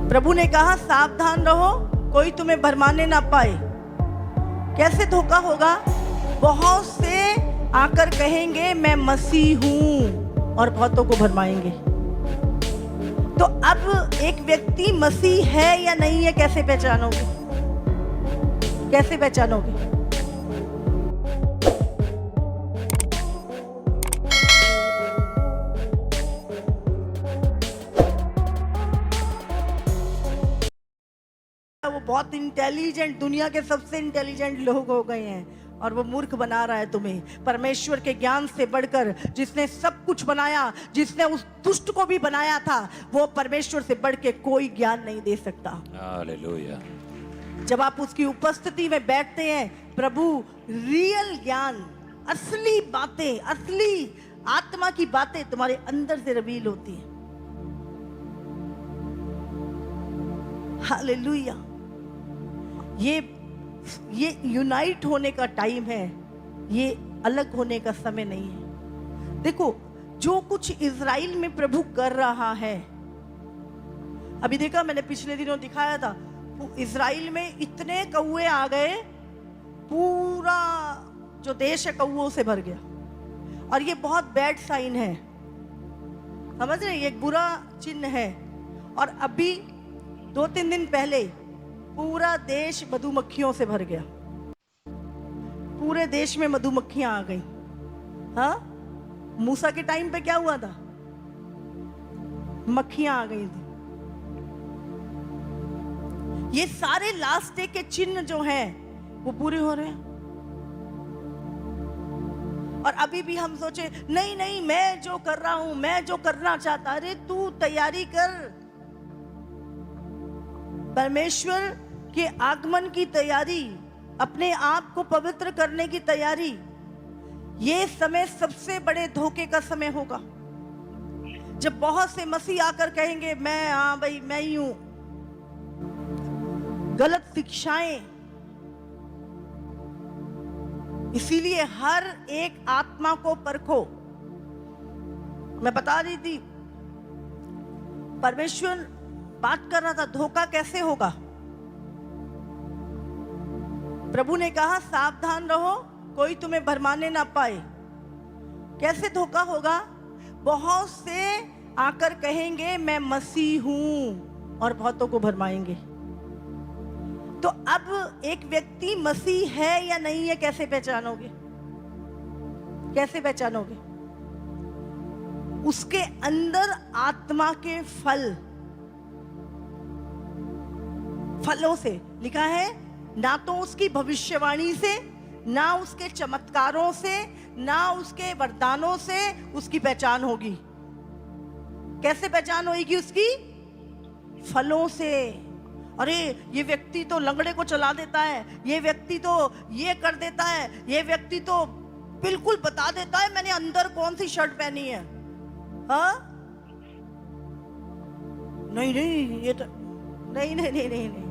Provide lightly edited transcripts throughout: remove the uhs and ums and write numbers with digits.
प्रभु ने कहा सावधान रहो, कोई तुम्हें भरमाने ना पाए। कैसे धोखा होगा? बहुत से आकर कहेंगे मैं मसीह हूं और बहुतों को भरमाएंगे। तो अब एक व्यक्ति मसीह है या नहीं है, कैसे पहचानोगे? कैसे पहचानोगे? वो बहुत इंटेलिजेंट, दुनिया के सबसे इंटेलिजेंट लोग हो गए हैं और वो मूर्ख बना रहा है तुम्हें। परमेश्वर के ज्ञान से बढ़कर, जिसने सब कुछ बनाया, जिसने उस दुष्ट को भी बनाया था, वो परमेश्वर से बढ़ के कोई ज्ञान नहीं दे सकता। हालेलुया। जब आप उसकी उपस्थिति में बैठते हैं, प्रभु रियल ज्ञान, असली बातें, असली आत्मा की बातें तुम्हारे अंदर से रिवील होती हैं। हालेलुया। ये यूनाइट होने का टाइम है, ये अलग होने का समय नहीं है। देखो, जो कुछ इजराइल में प्रभु कर रहा है, अभी देखा मैंने, पिछले दिनों दिखाया था, इजराइल में इतने कौवे आ गए, पूरा जो देश है कौवों से भर गया। और ये बहुत बैड साइन है, समझ रहे? ये एक बुरा चिन्ह है। और अभी 2-3 दिन पहले पूरा देश मधुमक्खियों से भर गया। पूरे देश में मधुमक्खियां आ गई। हाँ, मूसा के टाइम पे क्या हुआ था? मक्खियां आ गई थी। ये सारे लास्ट डे के चिन्ह जो हैं वो पूरे हो रहे हैं। और अभी भी हम सोचे नहीं नहीं, मैं जो कर रहा हूं, मैं जो करना चाहता, अरे तू तैयारी कर, परमेश्वर के आगमन की तैयारी, अपने आप को पवित्र करने की तैयारी। ये समय सबसे बड़े धोखे का समय होगा, जब बहुत से मसीह आकर कहेंगे मैं, हाँ भाई मैं ही हूं। गलत शिक्षाएं। इसीलिए हर एक आत्मा को परखो। मैं बता रही थी, परमेश्वर बात कर रहा था, धोखा कैसे होगा? प्रभु ने कहा सावधान रहो, कोई तुम्हें भरमाने ना पाए। कैसे धोखा होगा? बहुत से आकर कहेंगे मैं मसीह हूं और बहुतों को भरमाएंगे। तो अब एक व्यक्ति मसीह है या नहीं है, कैसे पहचानोगे? कैसे पहचानोगे? उसके अंदर आत्मा के फलों से लिखा है, ना तो उसकी भविष्यवाणी से, ना उसके चमत्कारों से, ना उसके वरदानों से उसकी पहचान होगी। कैसे पहचान होगी उसकी? फलों से। अरे ये व्यक्ति तो लंगड़े को चला देता है, ये व्यक्ति तो ये कर देता है, ये व्यक्ति तो बिल्कुल बता देता है मैंने अंदर कौन सी शर्ट पहनी है। हाँ, नहीं नहीं, ये तो नहीं नहीं नहीं नहीं, नहीं।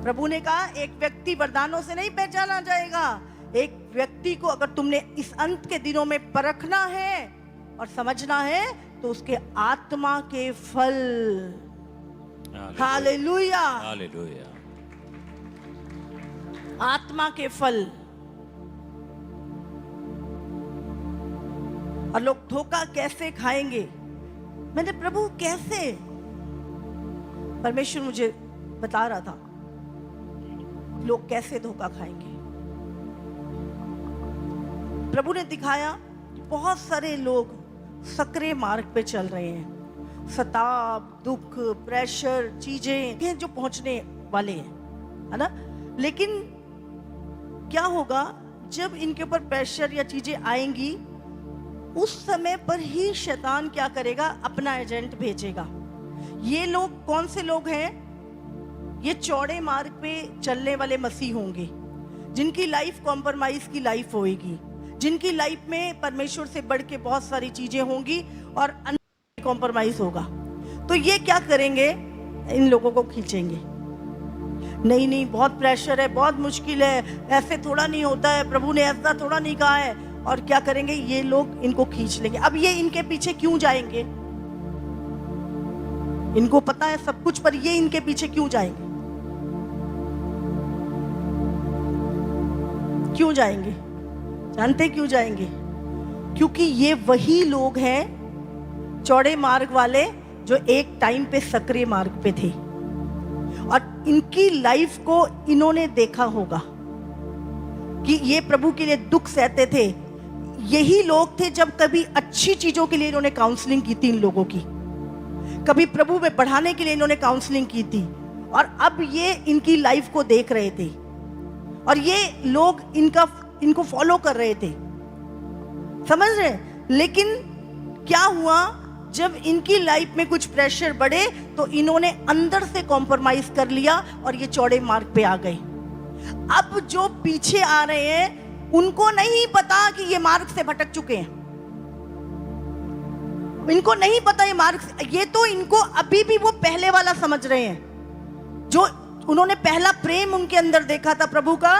प्रभु ने कहा एक व्यक्ति वरदानों से नहीं पहचाना जाएगा। एक व्यक्ति को अगर तुमने इस अंत के दिनों में परखना है और समझना है, तो उसके आत्मा के फल। Hallelujah, hallelujah. आत्मा के फल। और लोग धोखा कैसे खाएंगे? मैंने, प्रभु कैसे? परमेश्वर मुझे बता रहा था लोग कैसे धोखा खाएंगे। प्रभु ने दिखाया बहुत सारे लोग सकरे मार्ग पे चल रहे हैं। सताव, दुख, प्रेशर, चीजें जो पहुंचने वाले हैं, है ना? लेकिन क्या होगा जब इनके ऊपर प्रेशर या चीजें आएंगी? उस समय पर ही शैतान क्या करेगा? अपना एजेंट भेजेगा। ये लोग कौन से लोग हैं? ये चौड़े मार्ग पे चलने वाले मसीह होंगे, जिनकी लाइफ कॉम्प्रोमाइज की लाइफ होगी, जिनकी लाइफ में परमेश्वर से बढ़ के बहुत सारी चीजें होंगी और कॉम्प्रोमाइज होगा। तो ये क्या करेंगे? इन लोगों को खींचेंगे। नहीं नहीं, बहुत प्रेशर है, बहुत मुश्किल है, ऐसे थोड़ा नहीं होता है, प्रभु ने ऐसा थोड़ा नहीं कहा है। और क्या करेंगे? ये लोग इनको खींच लेंगे। अब ये इनके पीछे क्यों जाएंगे? इनको पता है सब कुछ, पर ये इनके पीछे क्यों जाएंगे? क्यों जाएंगे? जानते क्यों जाएंगे? क्योंकि ये वही लोग हैं चौड़े मार्ग वाले जो एक टाइम पे सकरे मार्ग पे थे, और इनकी लाइफ को इन्होंने देखा होगा कि ये प्रभु के लिए दुख सहते थे। यही लोग थे जब कभी अच्छी चीजों के लिए इन्होंने काउंसलिंग की थी इन लोगों की, कभी प्रभु में बढ़ाने के लिए इन्होंने काउंसलिंग की थी, और अब ये इनकी लाइफ को देख रहे थे और ये लोग इनको फॉलो कर रहे थे, समझ रहे? लेकिन क्या हुआ, जब इनकी लाइफ में कुछ प्रेशर बढ़े तो इन्होंने अंदर से कॉम्प्रोमाइज कर लिया और ये चौड़े मार्ग पे आ गए। अब जो पीछे आ रहे हैं उनको नहीं पता कि ये मार्ग से भटक चुके हैं, इनको नहीं पता ये मार्ग, ये तो इनको अभी भी वो पहले वाला समझ रहे हैं, जो उन्होंने पहला प्रेम उनके अंदर देखा था प्रभु का,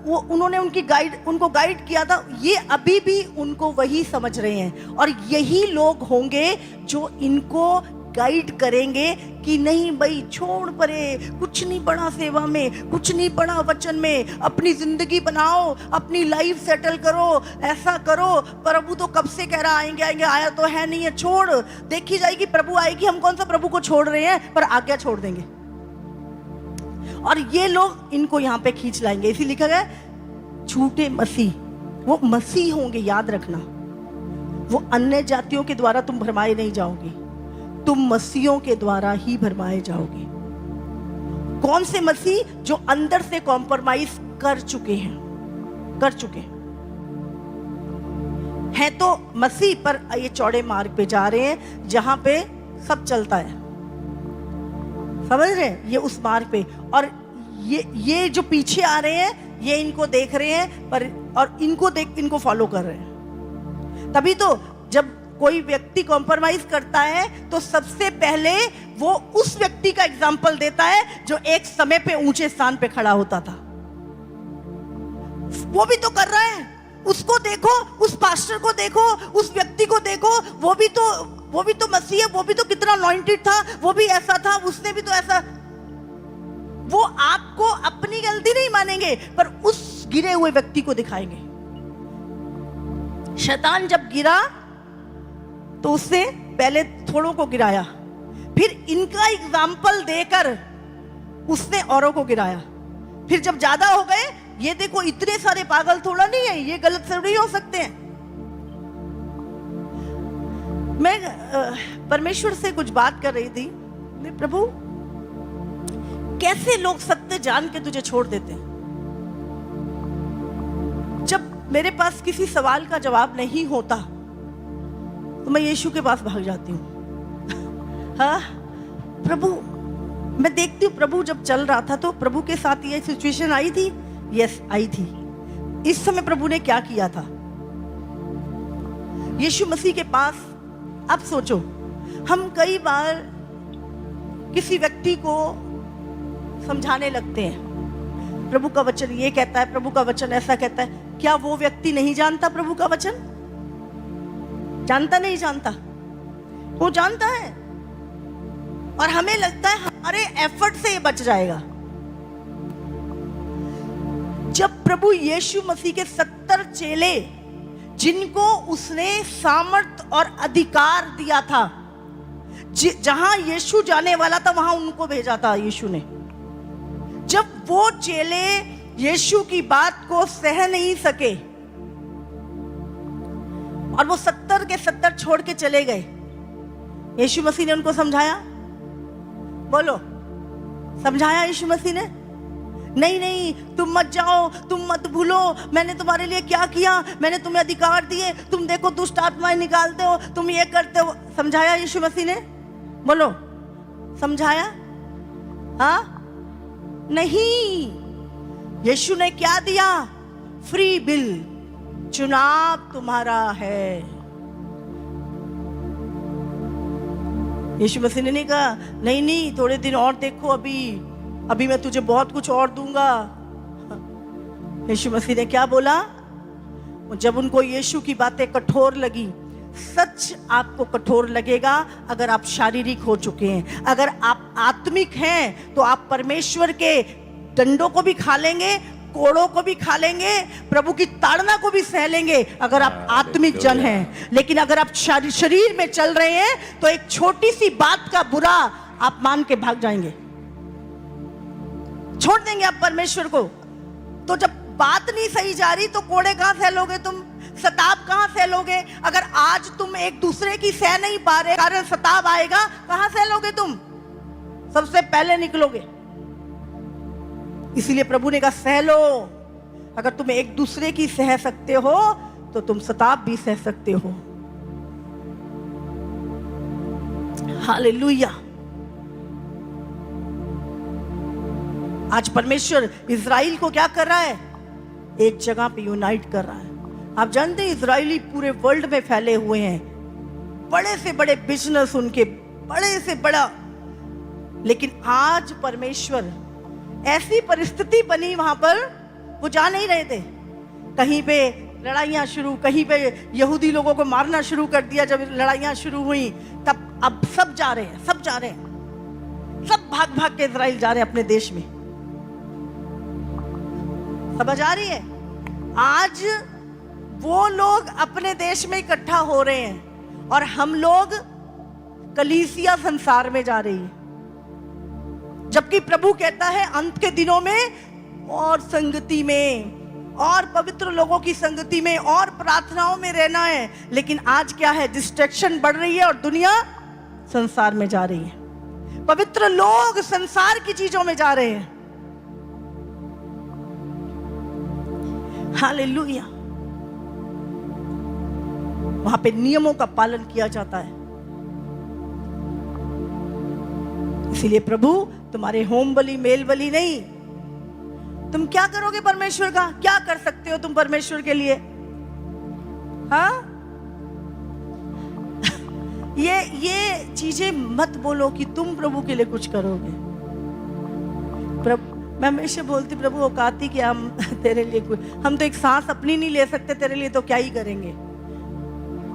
वो उन्होंने उनको गाइड किया था, ये अभी भी उनको वही समझ रहे हैं। और यही लोग होंगे जो इनको गाइड करेंगे कि नहीं भाई छोड़ परे, कुछ नहीं पड़ा सेवा में, कुछ नहीं पड़ा वचन में, अपनी जिंदगी बनाओ, अपनी लाइफ सेटल करो, ऐसा करो। प्रभु तो कब से कह रहा आएंगे आएंगे, आया तो है नहीं है, छोड़, देखी जाएगी प्रभु आएगी, हम कौन सा प्रभु को छोड़ रहे हैं, पर आज्ञा छोड़ देंगे। और ये लोग इनको यहाँ पे खींच लाएंगे। इसी लिखा गया झूठे मसीह, वो मसीह होंगे, याद रखना, वो अन्य जातियों के द्वारा तुम भरमाए नहीं जाओगे, तुम मसीहों के द्वारा ही भरमाए जाओगे। कौन से मसीह? जो अंदर से कॉम्प्रोमाइज कर चुके हैं तो मसीह, पर ये चौड़े मार्ग पे जा रहे हैं जहां पे सब चलता है, समझ रहे हैं? ये उस मार्ग पे, और ये जो पीछे आ रहे हैं ये इनको देख रहे हैं, पर और इनको फॉलो कर रहे हैं। तभी तो जब कोई व्यक्ति कॉम्प्रोमाइज करता है तो सबसे पहले वो उस व्यक्ति का एग्जाम्पल देता है जो एक समय पे ऊंचे स्थान पे खड़ा होता था। वो भी तो कर रहा है, उसको देखो, उस पास्टर को देखो, उस व्यक्ति को देखो, वो भी तो मसीह है, वो भी तो कितना अनॉइंटेड था, वो भी ऐसा था, उसने भी तो ऐसा। वो आपको अपनी गलती नहीं मानेंगे, पर उस गिरे हुए व्यक्ति को दिखाएंगे। शैतान जब गिरा तो उसने पहले थोड़ों को गिराया, फिर इनका एग्जाम्पल देकर उसने औरों को गिराया, फिर जब ज्यादा हो गए, ये देखो इतने सारे पागल थोड़ा नहीं है, ये गलत थोड़ी हो सकते हैं। मैं परमेश्वर से कुछ बात कर रही थी, प्रभु कैसे लोग सत्य जान के तुझे छोड़ देते हैं? जब मेरे पास किसी सवाल का जवाब नहीं होता तो मैं यीशु के पास भाग जाती हूँ। हाँ प्रभु, मैं देखती हूँ प्रभु जब चल रहा था तो प्रभु के साथ ये सिचुएशन आई थी, यस आई थी। इस समय प्रभु ने क्या किया था? यीशु मसीह के पास, अब सोचो, हम कई बार किसी व्यक्ति को समझाने लगते हैं, प्रभु का वचन ये कहता है, प्रभु का वचन ऐसा कहता है। क्या वो व्यक्ति नहीं जानता प्रभु का वचन? जानता नहीं जानता? वो जानता है, और हमें लगता है हमारे एफर्ट से ये बच जाएगा। जब प्रभु यीशु मसीह के 70 चेले, जिनको उसने सामर्थ और अधिकार दिया था, जहां यीशु जाने वाला था वहां उनको भेजा था यीशु ने। जब वो चेले यीशु की बात को सह नहीं सके और वो 70 के 70 छोड़ के चले गए, यीशु मसीह ने उनको समझाया? बोलो, समझाया यीशु मसीह ने? नहीं नहीं, तुम मत जाओ, तुम मत भूलो, मैंने तुम्हारे लिए क्या किया, मैंने तुम्हें अधिकार दिए, तुम देखो दुष्ट आत्माएं निकालते हो, तुम ये करते हो। समझाया यीशु मसीह ने? बोलो, समझाया? हाँ नहीं, यीशु ने क्या दिया? फ्री बिल, चुनाव तुम्हारा है। यीशु मसीह ने नहीं कहा नहीं नहीं थोड़े दिन और देखो, अभी मैं तुझे बहुत कुछ और दूंगा। यीशु मसीह ने क्या बोला? जब उनको यीशु की बातें कठोर लगी, सच आपको कठोर लगेगा अगर आप शारीरिक हो चुके हैं। अगर आप आत्मिक हैं तो आप परमेश्वर के डंडों को भी खा लेंगे, कोड़ों को भी खा लेंगे, प्रभु की ताड़ना को भी सह लेंगे अगर आप आत्मिक जन हैं। लेकिन अगर आप शरीर में चल रहे हैं तो एक छोटी सी बात का बुरा आप मान के भाग जाएंगे, छोड़ देंगे आप परमेश्वर को। तो जब बात नहीं सही जा रही तो कोड़े कहां सह लोगे तुम, सताव कहां सह लोगे? अगर आज तुम एक दूसरे की सह नहीं पा रहे, कारण सताव आएगा, कहां सह लोगे तुम? सबसे पहले निकलोगे। इसीलिए प्रभु ने कहा सह लो। अगर तुम एक दूसरे की सह सकते हो तो तुम सताव भी सह सकते हो। हालेलुया। आज परमेश्वर इजराइल को क्या कर रहा है? एक जगह पे यूनाइट कर रहा है। आप जानते हैं इजराइली पूरे वर्ल्ड में फैले हुए हैं, बड़े से बड़े बिजनेस उनके, बड़े से बड़ा। लेकिन आज परमेश्वर, ऐसी परिस्थिति बनी वहां पर, वो जा नहीं रहे थे। कहीं पे लड़ाइयां शुरू, कहीं पे यहूदी लोगों को मारना शुरू कर दिया। जब लड़ाइयां शुरू हुई तब अब सब जा रहे हैं, सब जा रहे हैं, सब भाग भाग के इजराइल जा रहे हैं अपने देश में। समझ आ रही है? आज वो लोग अपने देश में इकट्ठा हो रहे हैं और हम लोग कलीसिया संसार में जा रही है। जबकि प्रभु कहता है अंत के दिनों में और संगति में और पवित्र लोगों की संगति में और प्रार्थनाओं में रहना है। लेकिन आज क्या है? डिस्ट्रैक्शन बढ़ रही है और दुनिया संसार में जा रही है। पवित्र लोग संसार की चीजों में जा रहे हैं। हालेलुया। वहां पे नियमों का पालन किया जाता है। इसीलिए प्रभु तुम्हारे होम बलि, मेल बलि नहीं। तुम क्या करोगे परमेश्वर का? क्या कर सकते हो तुम परमेश्वर के लिए? हाँ, ये चीजें मत बोलो कि तुम प्रभु के लिए कुछ करोगे। प्रभु, मैं हमेशा बोलती प्रभु औकाती कि हम तेरे लिए कुछ, हम तो एक सांस अपनी नहीं ले सकते, तेरे लिए तो क्या ही करेंगे।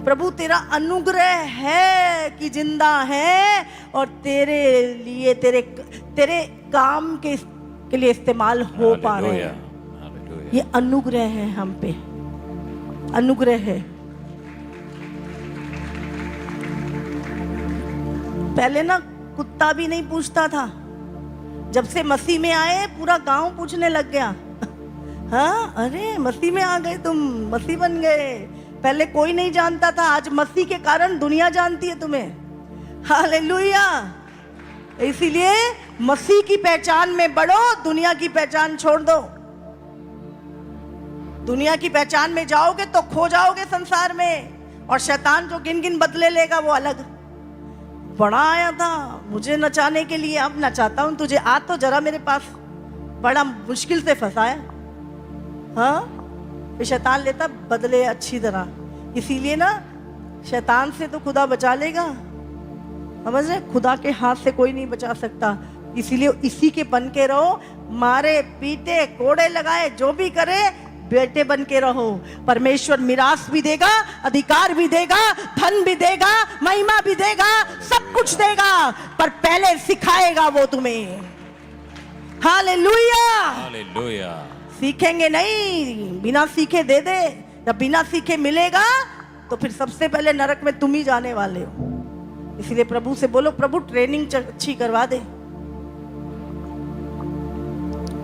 प्रभु तेरा अनुग्रह है कि जिंदा है और तेरे लिए, तेरे काम के लिए इस्तेमाल हो पा रहे हैं। ये अनुग्रह है हम पे, अनुग्रह है। पहले ना कुत्ता भी नहीं पूछता था, जब से मसीह में आए पूरा गांव पूछने लग गया। हाँ, अरे मसीह में आ गए तुम, मसीह बन गए। पहले कोई नहीं जानता था, आज मसीह के कारण दुनिया जानती है तुम्हें। हालेलुया। इसीलिए मसीह की पहचान में बढ़ो, दुनिया की पहचान छोड़ दो। दुनिया की पहचान में जाओगे तो खो जाओगे संसार में, और शैतान जो गिन गिन बदले लेगा वो अलग। बड़ा आया था मुझे नचाने के लिए, अब नचाता हूं तुझे, आ तो जरा मेरे पास। बड़ा मुश्किल से फंसाया। हाँ, शैतान लेता बदले अच्छी तरह। इसीलिए ना शैतान से तो खुदा बचा लेगा, समझ रहे? खुदा के हाथ से कोई नहीं बचा सकता। इसीलिए इसी के बन के रहो, मारे पीटे कोड़े लगाए जो भी करे, बेटे बन के रहो। परमेश्वर मिरास भी देगा, अधिकार भी देगा, धन भी देगा, महिमा भी देगा, सब कुछ देगा, पर पहले सिखाएगा वो तुम्हें। Hallelujah, hallelujah. सीखेंगे नहीं, बिना सीखे दे दे। जब बिना सीखे मिलेगा तो फिर सबसे पहले नरक में तुम ही जाने वाले हो। इसलिए प्रभु से बोलो, प्रभु ट्रेनिंग अच्छी करवा दे।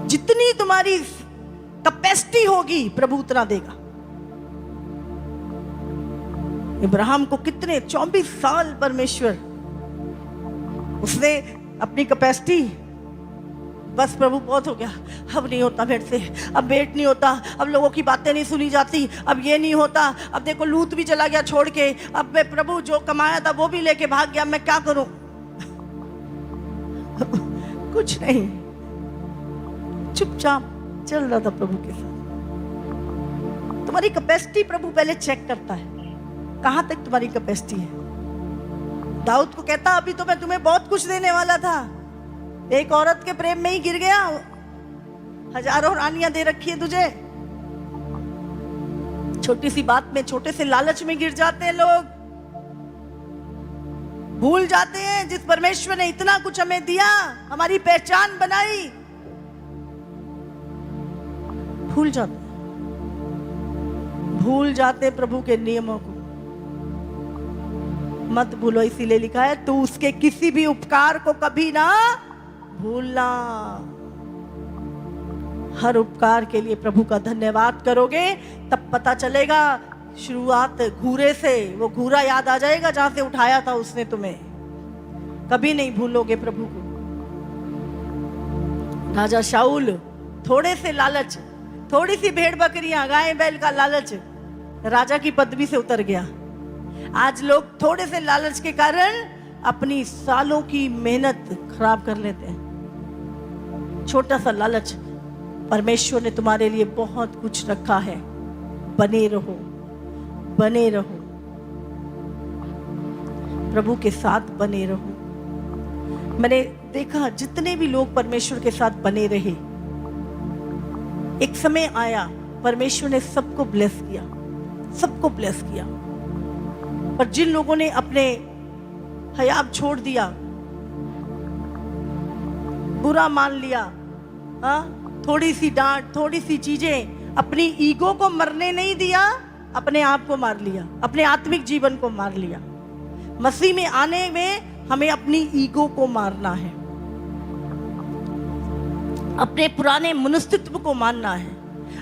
जितनी तुम्हारी कैपेसिटी होगी प्रभु उतना देगा। इब्राहिम को कितने 24 साल परमेश्वर, उसने अपनी कैपेसिटी, बस प्रभु बहुत हो गया, अब नहीं होता मेरे से, अब वेट नहीं होता, अब लोगों की बातें नहीं सुनी जाती, अब ये नहीं होता, अब देखो लूत भी चला गया छोड़ के, अब मैं प्रभु जो कमाया था वो भी लेके भाग गया, मैं क्या करूं? कुछ नहीं, चुपचाप चल रहा था प्रभु के साथ। तुम्हारी कैपेसिटी प्रभु पहले चेक करता है, कहां तक तुम्हारी कैपेसिटी है। दाऊद को कहता, अभी तो मैं तुम्हें बहुत कुछ देने वाला था, एक औरत के प्रेम में ही गिर गया, हजारों रानियां दे रखी है तुझे। छोटी सी बात में, छोटे से लालच में गिर जाते हैं लोग। भूल जाते हैं जिस परमेश्वर ने इतना कुछ हमें दिया, हमारी पहचान बनाई, भूल जाते प्रभु के नियमों को। मत भूलो, इसीलिए लिखा है तू उसके किसी भी उपकार को कभी ना भूलना। हर उपकार के लिए प्रभु का धन्यवाद करोगे, तब पता चलेगा। शुरुआत घूरे से, वो घूरा याद आ जाएगा जहां से उठाया था उसने तुम्हें। कभी नहीं भूलोगे प्रभु को। राजा शाऊल, थोड़े से लालच, थोड़ी सी भेड़ बकरियां, गाय बैल का लालच राजा की पदवी से उतर गया। आज लोग थोड़े से लालच के कारण अपनी सालों की मेहनत खराब कर लेते हैं। छोटा सा लालच। परमेश्वर ने तुम्हारे लिए बहुत कुछ रखा है। बने रहो, बने रहो, प्रभु के साथ बने रहो। मैंने देखा जितने भी लोग परमेश्वर के साथ बने रहे, एक समय आया परमेश्वर ने सबको ब्लेस किया, सबको ब्लेस किया। पर जिन लोगों ने अपने हयाब छोड़ दिया, बुरा मान लिया, थोड़ी सी डांट, थोड़ी सी चीजें, अपनी ईगो को मरने नहीं दिया, अपने आप को मार लिया, अपने आत्मिक जीवन को मार लिया। मसीह में आने में हमें अपनी ईगो को मारना है, अपने पुराने मनुष्यत्व को मारना है,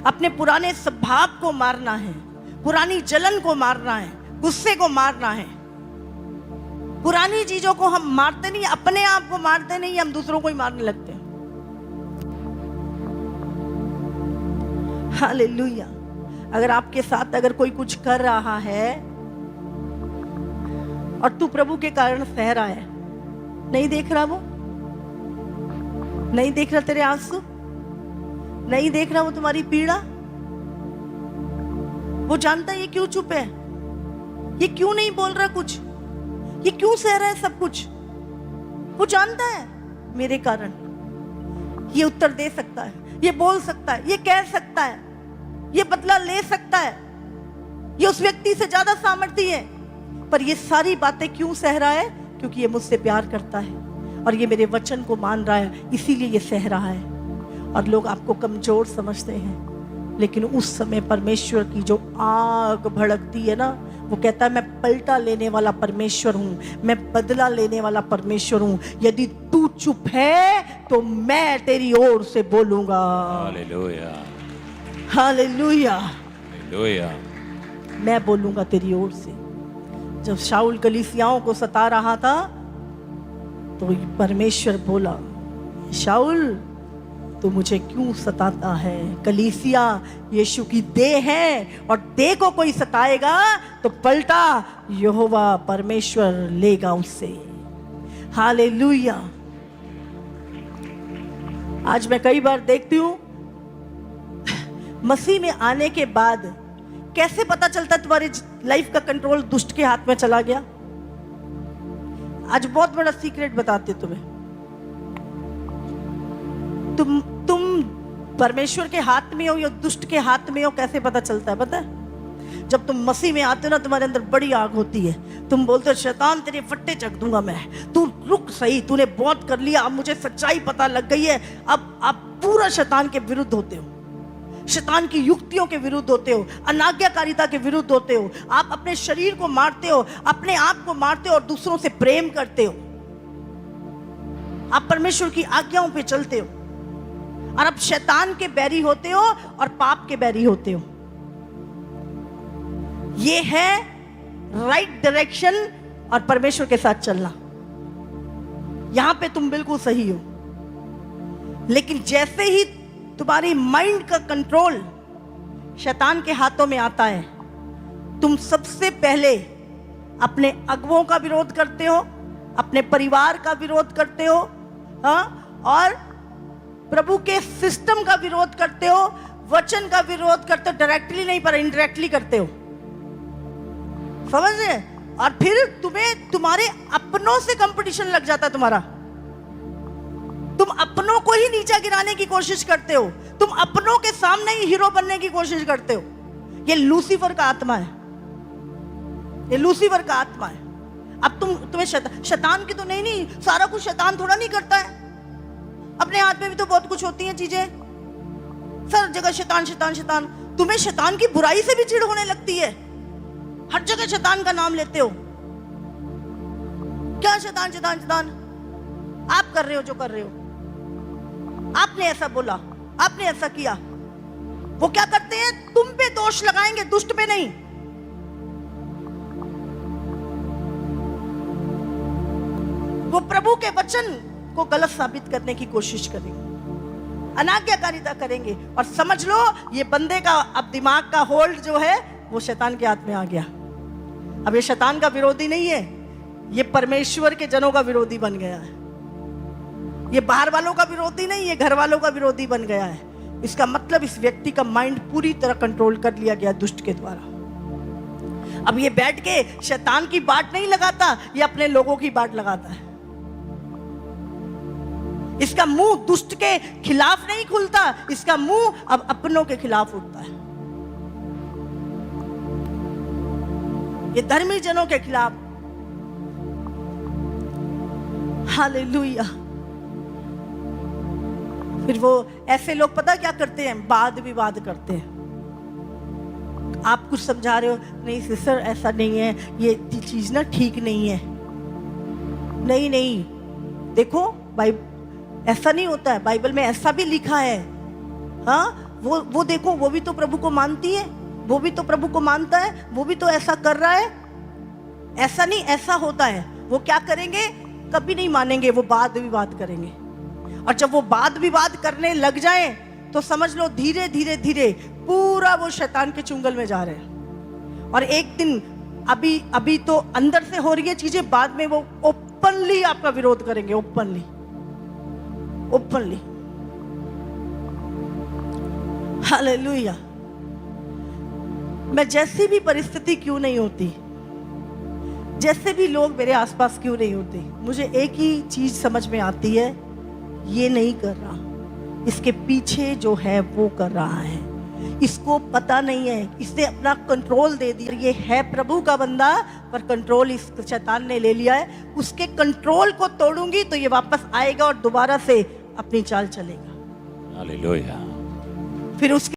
अपने पुराने स्वभाव को मारना है, पुरानी जलन को मारना है, गुस्से को मारना है। पुरानी चीजों को हम मारते नहीं, अपने आप को मारते नहीं, हम दूसरों को ही मारने लगते हैं। हालेलुया। अगर आपके साथ अगर कोई कुछ कर रहा है और तू प्रभु के कारण सह रहा है, नहीं देख रहा, वो नहीं देख रहा तेरे आंसू, नहीं देख रहा वो तुम्हारी पीड़ा, वो जानता है ये क्यों चुप है, ये क्यों नहीं बोल रहा कुछ, ये क्यों सह रहा है सब कुछ, वो जानता है मेरे कारण ये उत्तर दे सकता है, ये बोल सकता है, ये कह सकता है, ये बदला ले सकता है, ये उस व्यक्ति से ज्यादा सामर्थ्य है। पर ये सारी बातें क्यों सह रहा है? क्योंकि ये मुझसे प्यार करता है और ये मेरे वचन को मान रहा है, इसीलिए ये सह रहा है। और लोग आपको कमजोर समझते हैं, लेकिन उस समय परमेश्वर की जो आग भड़कती है ना, वो कहता है मैं पलटा लेने वाला परमेश्वर हूं, मैं बदला लेने वाला परमेश्वर हूं। यदि तू चुप है तो मैं तेरी ओर से बोलूंगा। Hallelujah, hallelujah, hallelujah. मैं बोलूंगा तेरी ओर से। जब शाऊल कलीसियाओं को सता रहा था तो परमेश्वर बोला, शाऊल तू मुझे क्यों सताता है? कलीसिया यीशु की देह है और देह को कोई सताएगा तो पलटा यहोवा परमेश्वर लेगा उससे। हालेलुया। आज मैं कई बार देखती हूं मसीह में आने के बाद कैसे पता चलता तुम्हारी लाइफ का कंट्रोल दुष्ट के हाथ में चला गया। आज बहुत बड़ा सीक्रेट बताते तुम्हें। तुम परमेश्वर के हाथ में हो या दुष्ट के हाथ में हो, कैसे पता चलता है पता है? जब तुम मसीह में आते हो ना, तुम्हारे अंदर बड़ी आग होती है। तुम बोलते हो शैतान तेरे फट्टे चक दूंगा मैं, तू रुक सही, तूने बहुत कर लिया, अब मुझे सच्चाई पता लग गई है। अब आप पूरा शैतान के विरुद्ध होते हो, शैतान की युक्तियों के विरुद्ध होते हो, अनाज्ञाकारिता के विरुद्ध होते हो। आप अपने शरीर को मारते हो, अपने आप को मारते हो और दूसरों से प्रेम करते हो। आप परमेश्वर की आज्ञाओं पे चलते हो और अब शैतान के बैरी होते हो और पाप के बैरी होते हो। ये है राइट डायरेक्शन और परमेश्वर के साथ चलना। यहां पे तुम बिल्कुल सही हो, लेकिन जैसे ही तुम्हारी माइंड का कंट्रोल शैतान के हाथों में आता है, तुम सबसे पहले अपने अगुओं का विरोध करते हो, अपने परिवार का विरोध करते हो, और प्रभु के सिस्टम का विरोध करते हो, वचन का विरोध करते हो। डायरेक्टली नहीं पर इनडायरेक्टली करते हो, समझ रहे? और फिर तुम्हें तुम्हारे अपनों से कंपटीशन लग जाता है तुम्हारा। तुम अपनों को ही नीचा गिराने की कोशिश करते हो, तुम अपनों के सामने ही हीरो बनने की कोशिश करते हो। ये लूसीफर का आत्मा है, ये लूसीफर का आत्मा है। अब तुम्हें शैतान की तो नहीं, सारा कुछ शैतान थोड़ा नहीं करता है। अपने हाथ में भी तो बहुत कुछ होती हैं चीजें, सर जगह शैतान शैतान शैतान। तुम्हें शैतान की बुराई से भी चिढ़ होने लगती है, हर जगह शैतान का नाम लेते हो। क्या शैतान शैतान शैतान? आप कर रहे हो जो कर रहे हो, आपने ऐसा बोला, आपने ऐसा किया। वो क्या करते हैं, तुम पे दोष लगाएंगे, दुष्ट पे नहीं। वो प्रभु के वचन को गलत साबित करने की कोशिश करेंगे, अनाज्ञाकारिता करेंगे। और समझ लो ये बंदे का अब दिमाग का होल्ड जो है वो शैतान के हाथ में आ गया। अब ये शैतान का विरोधी नहीं है, ये परमेश्वर के जनों का विरोधी बन गया है। ये बाहर वालों का विरोधी नहीं, ये घर वालों का विरोधी बन गया है। इसका मतलब इस व्यक्ति का माइंड पूरी तरह कंट्रोल कर लिया गया दुष्ट के द्वारा। अब ये बैठ के शैतान की बाट नहीं लगाता, ये अपने लोगों की बाट लगाता है। इसका मुंह दुष्ट के खिलाफ नहीं खुलता, इसका मुंह अब अपनों के खिलाफ उठता है, ये धर्मी जनों के खिलाफ। हालेलुया। फिर वो ऐसे लोग पता क्या करते हैं, वाद विवाद करते हैं। आप कुछ समझा रहे हो, नहीं सिस्टर ऐसा नहीं है, ये चीज ना ठीक नहीं है। नहीं नहीं, देखो ऐसा नहीं होता है, बाइबल में ऐसा भी लिखा है। हाँ वो देखो, वो भी तो प्रभु को मानती है, वो भी तो प्रभु को मानता है, वो भी तो ऐसा कर रहा है। ऐसा नहीं, ऐसा होता है। वो क्या करेंगे, कभी नहीं मानेंगे, वो वाद विवाद करेंगे। और जब वो वाद विवाद करने लग जाएं तो समझ लो धीरे धीरे धीरे पूरा वो शैतान के चुंगल में जा रहे हैं। और एक दिन अभी तो अंदर से हो रही है चीजें, बाद में वो ओपनली आपका विरोध करेंगे, ओपनली। हालेलुया। मैं जैसी भी परिस्थिति क्यों नहीं होती, जैसे भी लोग मेरे आसपास क्यों नहीं होते, मुझे एक ही चीज समझ में आती है, ये नहीं कर रहा, इसके पीछे जो है वो कर रहा है। इसको पता नहीं है, इसने अपना कंट्रोल दे दिया। ये है प्रभु का बंदा, पर कंट्रोल इस शैतान ने ले लिया है। उसके कंट्रोल को तोड़ूंगी तो ये वापस आएगा और दोबारा से अपनी चाल चलेगा। हालेलुया। फिर उसके